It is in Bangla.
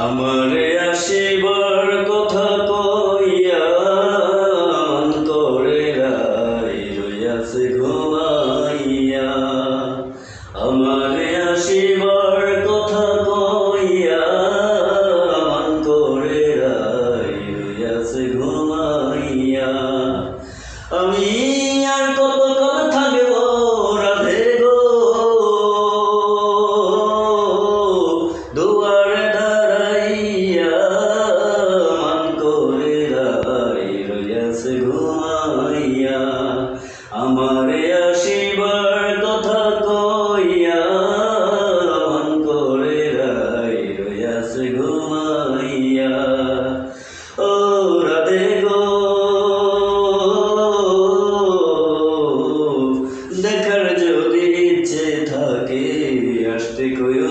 আমারে আসিবার কথা কইয়া মন করে রাই রইয়াছে ঘুমাইয়া। আমারে আসিবার কথা কইয়া মন করে রাই রইয়াছে ঘুমাইয়া। আমি আর কতক্ষণ থাকব রাধে গো দুয়ারে দাঁড়াইয়া মন করে রাই রইয়াছে ঘুমাইয়া। আমারে আসিবার কথা কইয়া মন করে রাই রইয়াছে ঘুমাইয়া। ও রাধে গো দেখার যদি ইচ্ছে থাকে আসতে কইও।